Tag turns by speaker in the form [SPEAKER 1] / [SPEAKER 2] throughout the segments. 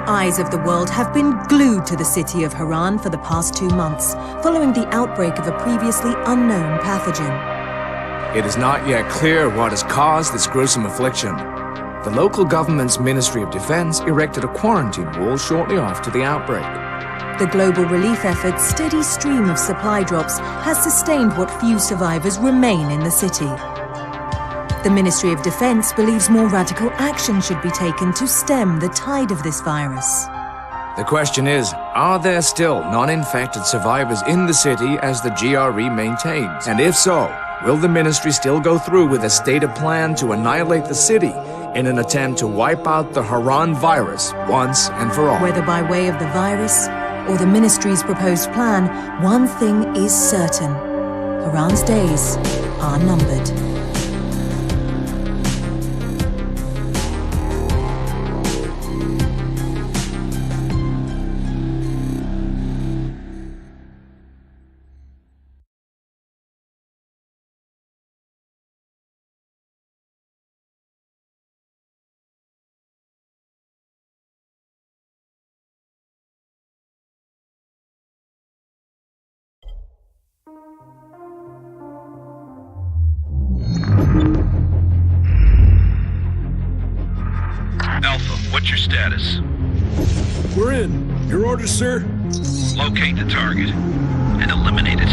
[SPEAKER 1] Eyes of the world have been glued to the city of Harran for the past 2 months, following the outbreak of a previously unknown pathogen.
[SPEAKER 2] It is not yet clear what has caused this gruesome affliction. The local government's Ministry of Defense erected a quarantine wall shortly after the outbreak.
[SPEAKER 1] The global relief effort's steady stream of supply drops has sustained what few survivors remain in the city. The Ministry of Defense believes more radical action should be taken to stem the tide of this virus.
[SPEAKER 2] The question is, are there still non-infected survivors in the city as the GRE maintains? And if so, will the ministry still go through with a stated plan to annihilate the city in an attempt to wipe out the Harran virus once and for all?
[SPEAKER 1] Whether by way of the virus or the ministry's proposed plan, one thing is certain: Harran's days are numbered.
[SPEAKER 3] Alpha, what's your status?
[SPEAKER 4] We're in. Your orders, sir?
[SPEAKER 3] Locate the target and eliminate it.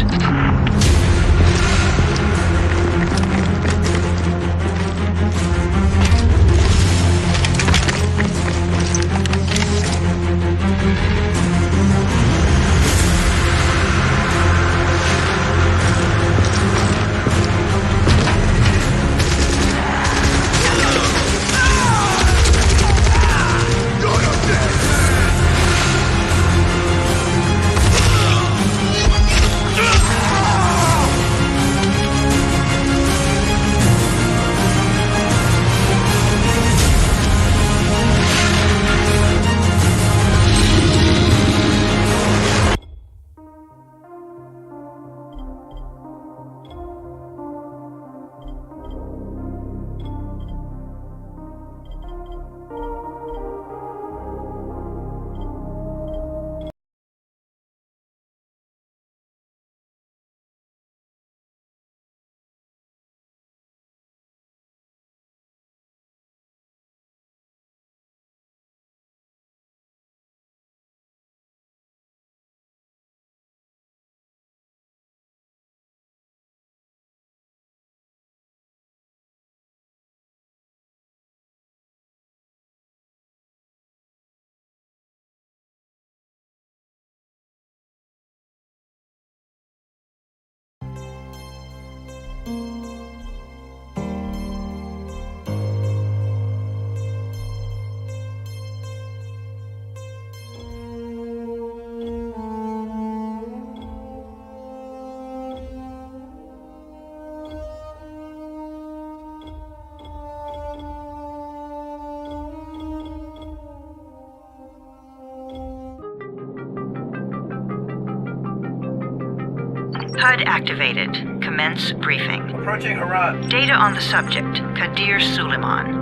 [SPEAKER 5] HUD activated. Commence briefing.
[SPEAKER 6] Approaching Harran.
[SPEAKER 5] Data on the subject, Kadir Suleiman,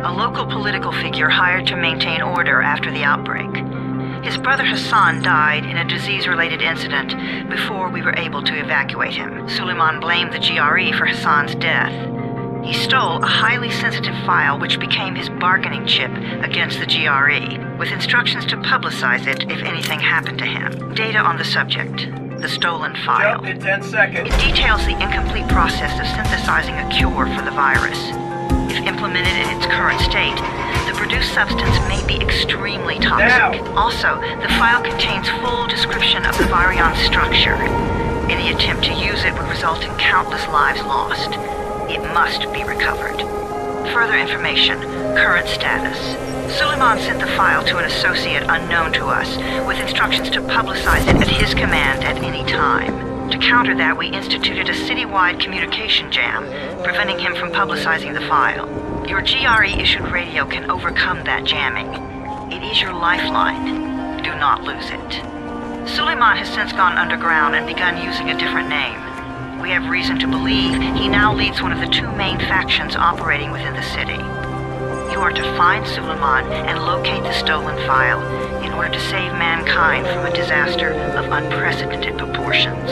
[SPEAKER 5] a local political figure hired to maintain order after the outbreak. His brother Hassan died in a disease-related incident before we were able to evacuate him. Suleiman blamed the GRE for Hassan's death. He stole a highly sensitive file which became his bargaining chip against the GRE, with instructions to publicize it if anything happened to him. Data on the subject. The stolen file.
[SPEAKER 6] Jump in 10 seconds.
[SPEAKER 5] It details the incomplete process of synthesizing a cure for the virus. If implemented in its current state, the produced substance may be extremely toxic.
[SPEAKER 6] Now.
[SPEAKER 5] Also, the file contains full description of the virion's structure. Any attempt to use it would result in countless lives lost. It must be recovered. Further information, current status. Suleiman sent the file to an associate unknown to us, with instructions to publicize it at his command at any time. To counter that, we instituted a citywide communication jam, preventing him from publicizing the file. Your GRE-issued radio can overcome that jamming. It is your lifeline. Do not lose it. Suleiman has since gone underground and begun using a different name. We have reason to believe he now leads one of the two main factions operating within the city. You are to find Suleiman and locate the stolen file in order to save mankind from a disaster of unprecedented proportions.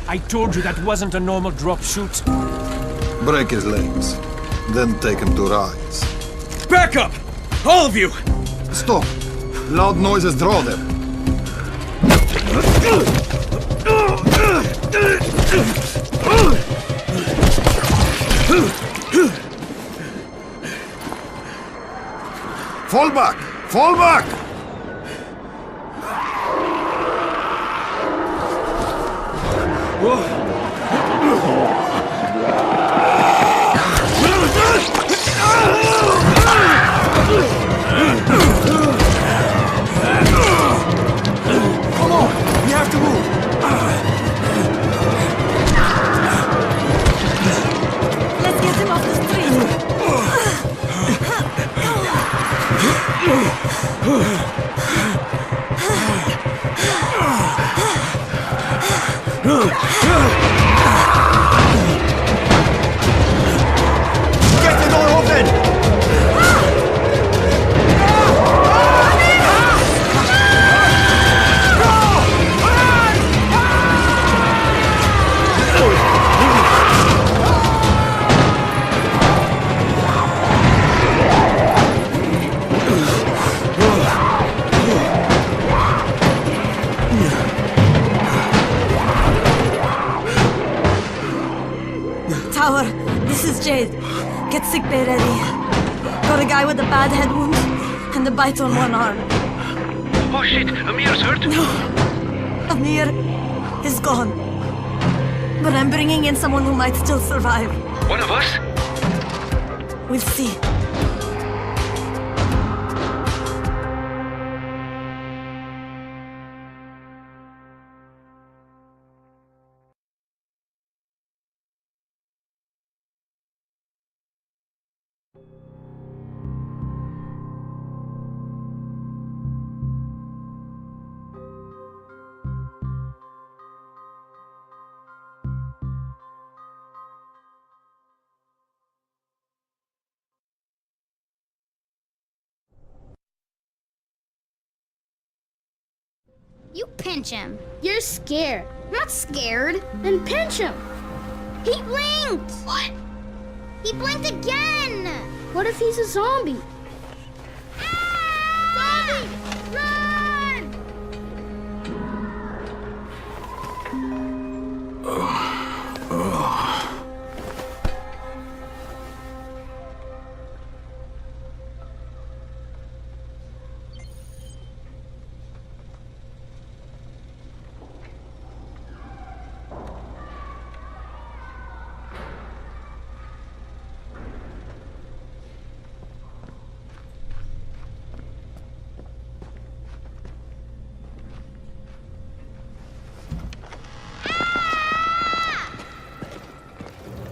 [SPEAKER 7] I told you that wasn't a normal drop shoot.
[SPEAKER 8] Break his legs, then take him to Rise.
[SPEAKER 4] Back up! All of you!
[SPEAKER 8] Stop! Loud noises draw them. Fall back! Fall back!
[SPEAKER 4] Come on! We have to move!
[SPEAKER 1] Let's get him off the street.
[SPEAKER 4] Get the door open!
[SPEAKER 1] Tower, this is Jade. Get sickbay ready. Got a guy with a bad head wound and a bite on one arm.
[SPEAKER 3] Oh shit, Amir's hurt?
[SPEAKER 1] Amir is gone. But I'm bringing in someone who might still survive.
[SPEAKER 3] One of us?
[SPEAKER 1] We'll see.
[SPEAKER 9] You pinch him. You're scared. I'm not scared. Then pinch him. He blinked! What? He blinked again! What if he's a zombie? Ah! Zombie! Run!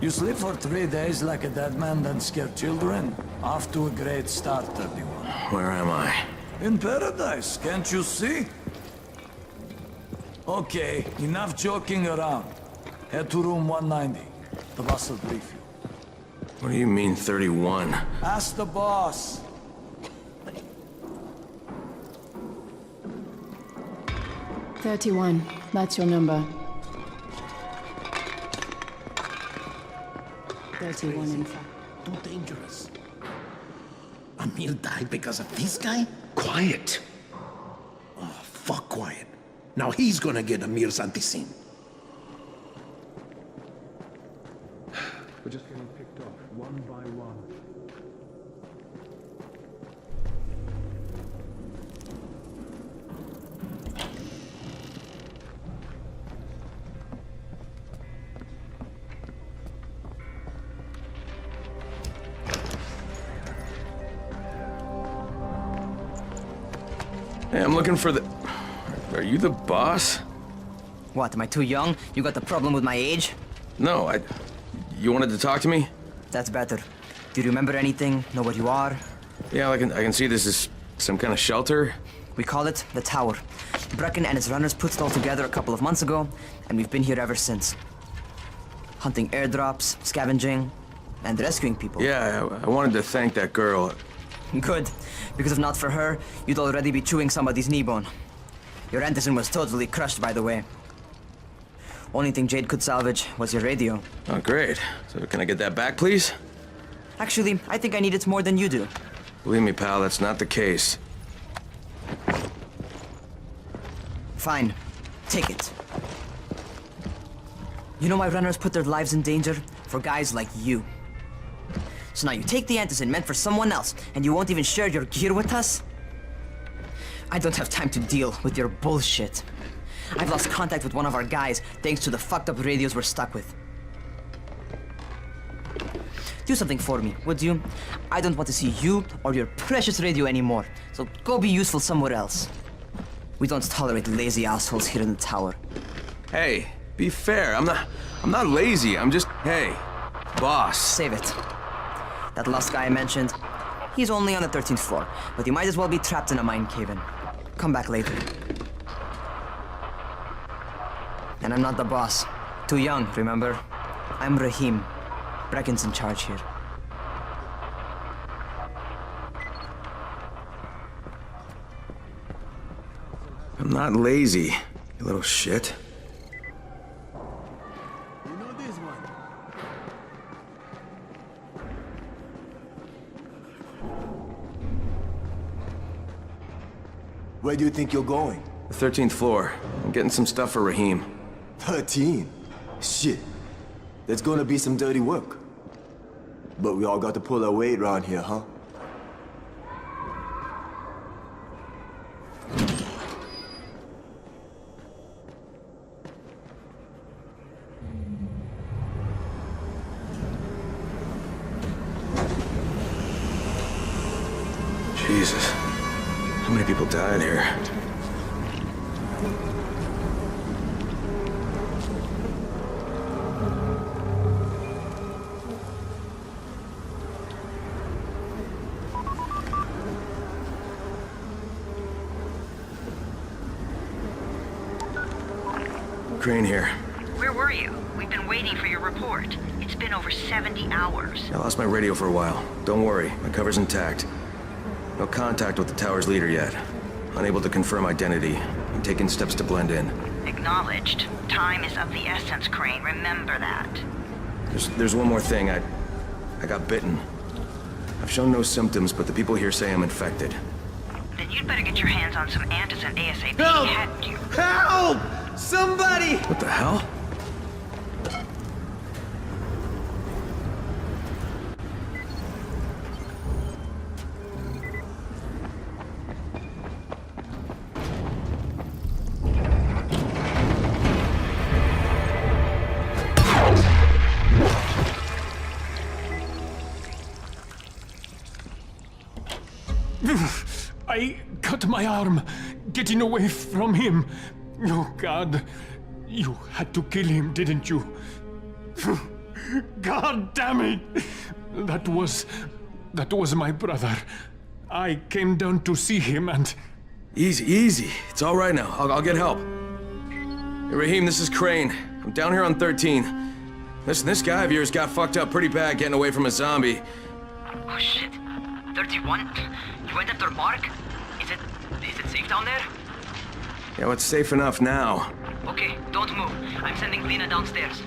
[SPEAKER 10] You sleep for 3 days like a dead man, then scare children? Off to a great start, 31.
[SPEAKER 3] Where am I?
[SPEAKER 10] In paradise, can't you see? Okay, enough joking around. Head to room 190. The boss will brief you.
[SPEAKER 3] What do you mean, 31?
[SPEAKER 10] Ask the boss.
[SPEAKER 11] That's your number. 31, in fact.
[SPEAKER 12] Too dangerous. Amir died because of this guy? Quiet. Oh, fuck quiet. Now he's gonna get Amir's anti-scene.
[SPEAKER 4] We're just getting picked off, one by one.
[SPEAKER 2] Hey, I'm looking for the... Are you the boss?
[SPEAKER 13] What, am I too young? You got the problem with my age? No, You wanted to talk to me?
[SPEAKER 14] That's better. Do you remember anything? Know where you are?
[SPEAKER 13] Yeah, I can see this is some kind of shelter.
[SPEAKER 14] We call it the Tower. Brecken and his runners put it all together a couple of months ago, and we've been here ever since. Hunting airdrops, scavenging, and rescuing people.
[SPEAKER 13] Yeah, I wanted to thank that girl.
[SPEAKER 14] Good, because if not for her, you'd already be chewing somebody's knee bone. Your Anderson was totally crushed, by the way. Only thing Jade could salvage was your radio.
[SPEAKER 13] Oh, great. So can I get that back, please?
[SPEAKER 14] Actually, I think I need it more than you do.
[SPEAKER 13] Believe me, pal, that's not the case.
[SPEAKER 14] Fine. Take it. You know my runners put their lives in danger for guys like you. So now you take the Anderson meant for someone else, and you won't even share your gear with us? I don't have time to deal with your bullshit. I've lost contact with one of our guys thanks to the fucked up radios we're stuck with. Do something for me, would you? I don't want to see you or your precious radio anymore, so go be useful somewhere else. We don't tolerate lazy assholes here in the Tower.
[SPEAKER 13] Hey, be fair. I'm not lazy. I'm just, hey, boss.
[SPEAKER 14] Save it. That last guy I mentioned, he's only on the 13th floor, but he might as well be trapped in a mine cave-in. Come back later. And I'm not the boss. Too young, remember? I'm Rahim. Brecken's in charge here.
[SPEAKER 13] I'm not lazy, you little shit.
[SPEAKER 15] You know this one.
[SPEAKER 16] Where do you think you're going?
[SPEAKER 13] The 13th floor. I'm getting some stuff for Rahim.
[SPEAKER 16] 13? Shit. There's gonna be some dirty work. But we all got to pull our weight around here, huh?
[SPEAKER 13] Jesus. How many people died here? Crane here.
[SPEAKER 5] Where were you? We've been waiting for your report. It's been over 70 hours.
[SPEAKER 13] I lost my radio for a while. Don't worry, my cover's intact. No contact with the tower's leader yet. Unable to confirm identity. I'm taking steps to blend in.
[SPEAKER 5] Acknowledged. Time is of the essence, Crane. Remember that.
[SPEAKER 13] There's one more thing. I got bitten. I've shown no symptoms, but the people here say I'm infected.
[SPEAKER 5] Then you'd better get your hands on some Anderson ASAP.
[SPEAKER 15] Help!
[SPEAKER 5] Hadn't you?
[SPEAKER 15] Help! Somebody!
[SPEAKER 13] What the hell?
[SPEAKER 7] I cut my arm, getting away from him. Oh, God. You had to kill him, didn't you? God damn it! That was my brother. I came down to see him and...
[SPEAKER 13] Easy. It's all right now. I'll get help. Hey, Rahim, this is Crane. I'm down here on 13. Listen, this guy of yours got fucked up pretty bad getting away from a zombie.
[SPEAKER 14] Oh, shit. 31? You went after Mark? Is it safe down there?
[SPEAKER 13] Yeah, well, it's safe enough now.
[SPEAKER 14] Okay, don't move. I'm sending Lena downstairs.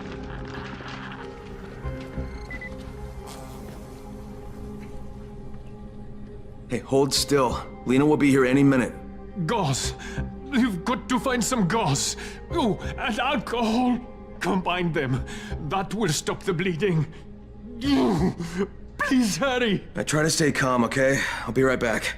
[SPEAKER 13] Hey, hold still. Lena will be here any minute.
[SPEAKER 7] Gauze. You've got to find some gauze. Oh, and alcohol. Combine them. That will stop the bleeding. Please hurry.
[SPEAKER 13] I try to stay calm, okay? I'll be right back.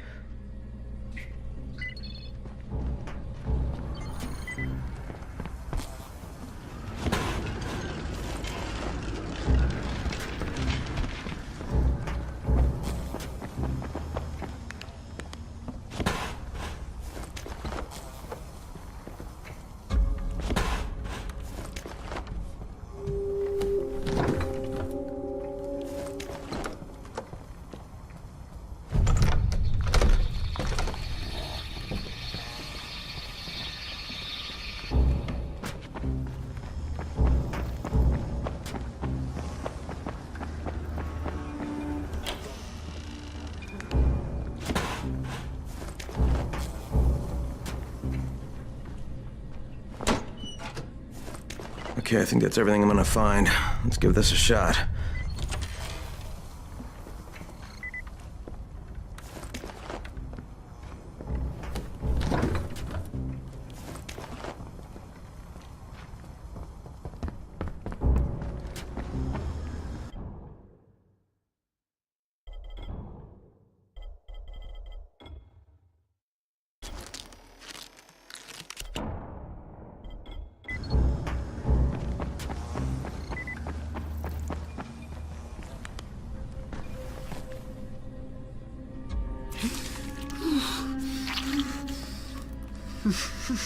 [SPEAKER 13] Okay, I think that's everything I'm gonna find. Let's give this a shot.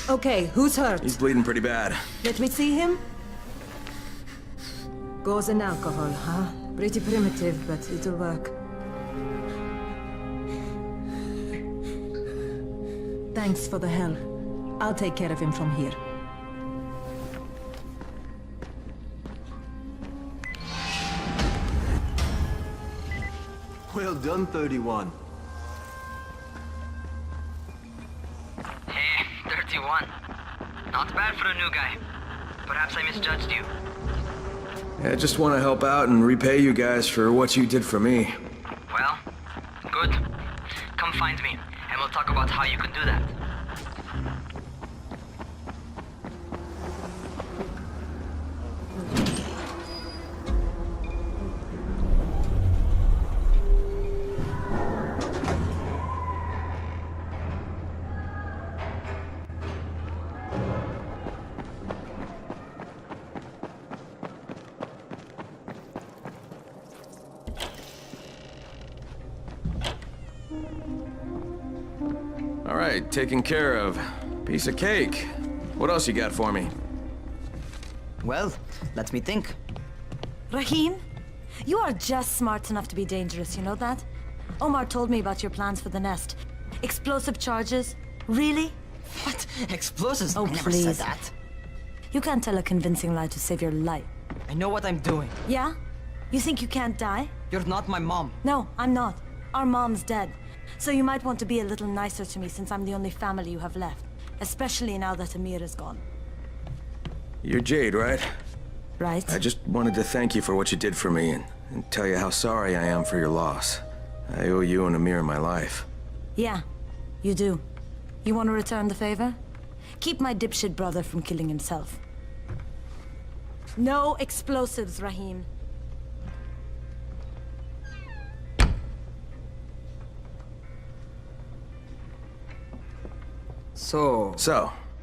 [SPEAKER 1] Okay, who's hurt?
[SPEAKER 13] He's bleeding pretty bad.
[SPEAKER 1] Let me see him. Gauze and alcohol, huh? Pretty primitive, but it'll work. Thanks for the help. I'll take care of him from here.
[SPEAKER 16] Well done, 31.
[SPEAKER 14] Hey, 31. Not bad for a new guy. Perhaps I misjudged you.
[SPEAKER 13] I just want to help out and repay you guys for what you did for me.
[SPEAKER 14] Well, good. Come find me, and we'll talk about how you can do that.
[SPEAKER 13] All right, taken care of. Piece of cake. What else you got for me?
[SPEAKER 14] Well, let me think.
[SPEAKER 17] Rahim, you are just smart enough to be dangerous, you know that? Omar told me about your plans for the nest. Explosive charges? Really?
[SPEAKER 14] What? Explosives?
[SPEAKER 17] Oh,
[SPEAKER 14] I never
[SPEAKER 17] please.
[SPEAKER 14] said that.
[SPEAKER 17] You can't tell a convincing lie to save your life.
[SPEAKER 14] I know what I'm doing.
[SPEAKER 17] Yeah? You think you can't die?
[SPEAKER 14] You're not my mom.
[SPEAKER 17] No, I'm not. Our mom's dead. So you might want to be a little nicer to me since I'm the only family you have left. Especially now that Amir is gone.
[SPEAKER 13] You're Jade, right?
[SPEAKER 17] Right.
[SPEAKER 13] I just wanted to thank you for what you did for me and tell you how sorry I am for your loss. I owe you and Amir my life.
[SPEAKER 17] Yeah, you do. You want to return the favor? Keep my dipshit brother from killing himself. No explosives, Rahim.
[SPEAKER 13] So,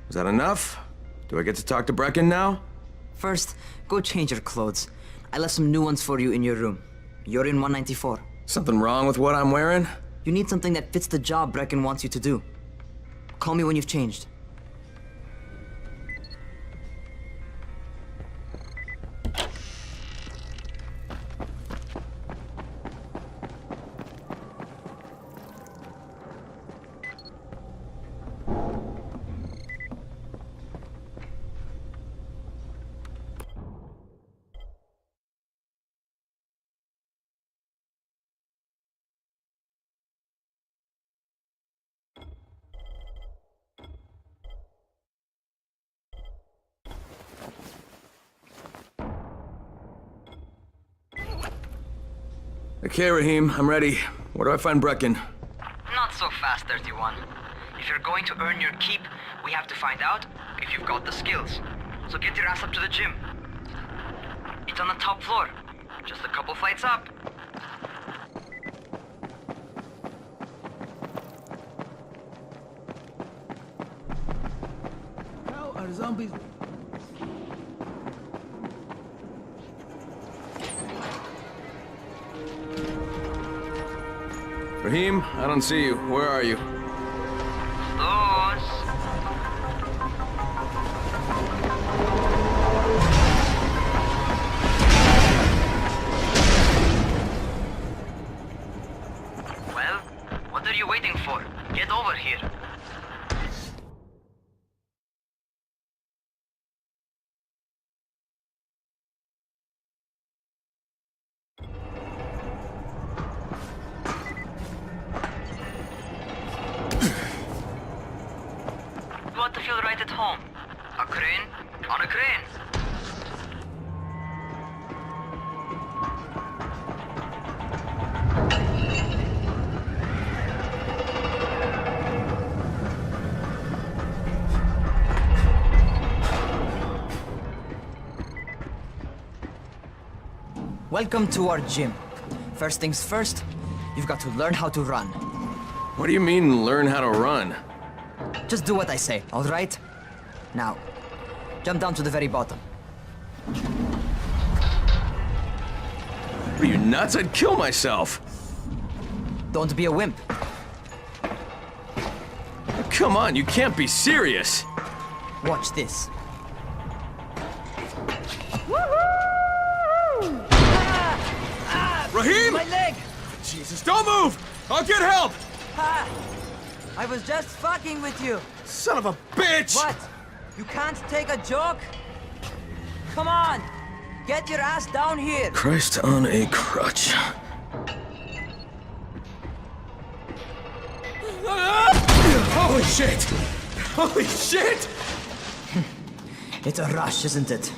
[SPEAKER 13] is that enough? Do I get to talk to Brecken now?
[SPEAKER 14] First, go change your clothes. I left some new ones for you in your room. You're in 194.
[SPEAKER 13] Something wrong with what I'm wearing?
[SPEAKER 14] You need something that fits the job Brecken wants you to do. Call me when you've changed.
[SPEAKER 13] Okay, Rahim, I'm ready. Where do I find Brecken?
[SPEAKER 14] Not so fast, 31. If you're going to earn your keep, we have to find out if you've got the skills. So get your ass up to the gym. It's on the top floor. Just a couple flights up.
[SPEAKER 15] How are zombies?
[SPEAKER 13] Rahim, I don't see you. Where are you?
[SPEAKER 14] Those. Well, what are you waiting for? Get over here. You want to feel right at home. A crane on a crane. Welcome to our gym. First things first, you've got to learn how to run.
[SPEAKER 13] What do you mean, learn how to run?
[SPEAKER 14] Just do what I say, all right? Now, jump down to the very bottom.
[SPEAKER 13] Are you nuts? I'd kill myself.
[SPEAKER 14] Don't be a wimp.
[SPEAKER 13] Come on, you can't be serious.
[SPEAKER 14] Watch this.
[SPEAKER 13] Rahim!
[SPEAKER 14] My leg!
[SPEAKER 13] Jesus, don't move! I'll get help!
[SPEAKER 14] Ha! I was just fucking with you.
[SPEAKER 13] Son of a bitch!
[SPEAKER 14] What? You can't take a joke? Come on! Get your ass down here!
[SPEAKER 13] Christ on a crutch. Holy shit! Holy shit!
[SPEAKER 14] It's a rush, isn't it?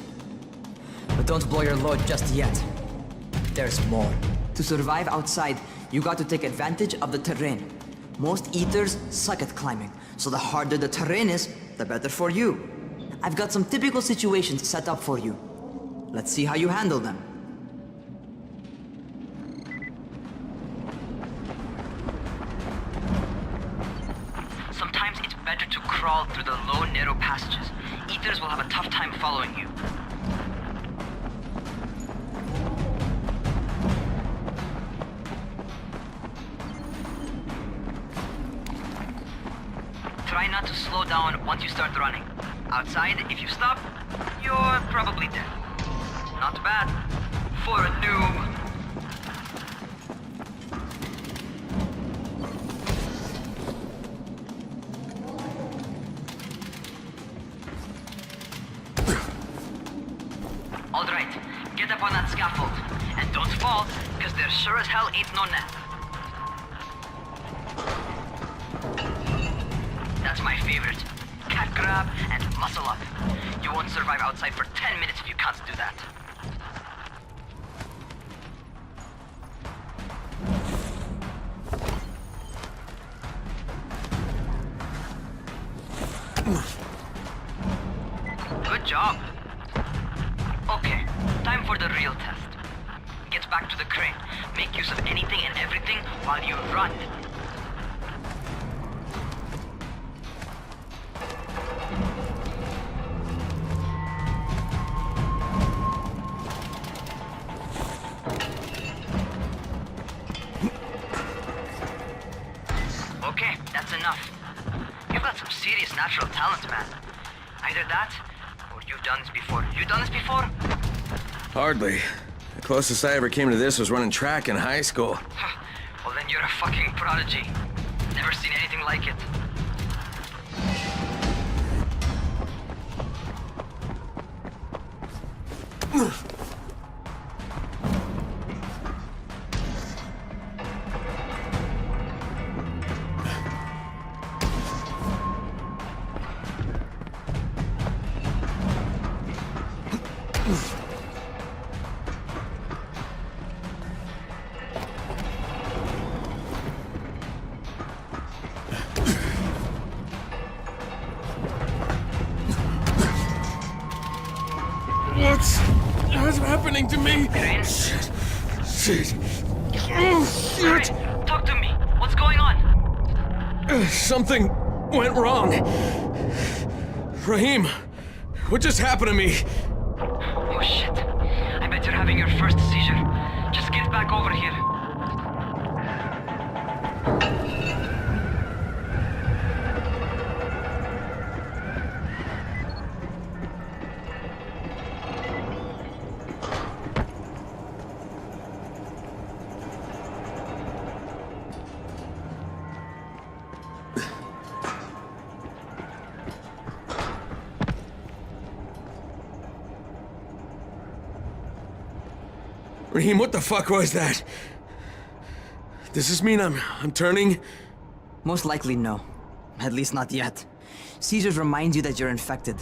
[SPEAKER 14] But don't blow your load just yet. There's more. To survive outside, you got to take advantage of the terrain. Most eaters suck at climbing, so the harder the terrain is, the better for you. I've got some typical situations set up for you. Let's see how you handle them.
[SPEAKER 5] Sometimes it's better to crawl through the low, narrow passages. Eaters will have a tough time following you. Try not to slow down once you start running. Outside, if you stop, you're probably dead. Not bad for a noob. All right, get up on that scaffold. And don't fall, because there sure as hell ain't no net. That's my favorite. Cat grab and muscle up. You won't survive outside for 10 minutes if you can't do that. Good job. Okay, time for the real test. Get back to the crane. Make use of anything and everything while you run. Okay, that's enough. You've got some serious natural talent, man. Either that, or you've done this before. You done this before?
[SPEAKER 13] Hardly. The closest I ever came to this was running track in high school.
[SPEAKER 5] Well, then you're a fucking prodigy. Never seen anything like it.
[SPEAKER 13] What's happening to me?
[SPEAKER 5] Crane?
[SPEAKER 13] Shit. Oh, shit.
[SPEAKER 5] Crane, talk to me. What's going on?
[SPEAKER 13] Something went wrong. Rahim, what just happened to me?
[SPEAKER 5] Oh shit. I bet you're having your first seizure. Just get back over here.
[SPEAKER 13] Rahim, what the fuck was that? Does this mean I'm turning?
[SPEAKER 14] Most likely no. At least not yet. Seizures remind you that you're infected.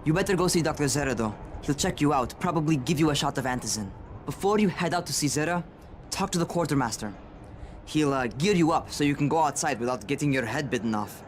[SPEAKER 14] You better go see Dr. Zere though. He'll check you out, probably give you a shot of antizin. Before you head out to see Zere, talk to the quartermaster. He'll gear you up so you can go outside without getting your head bitten off.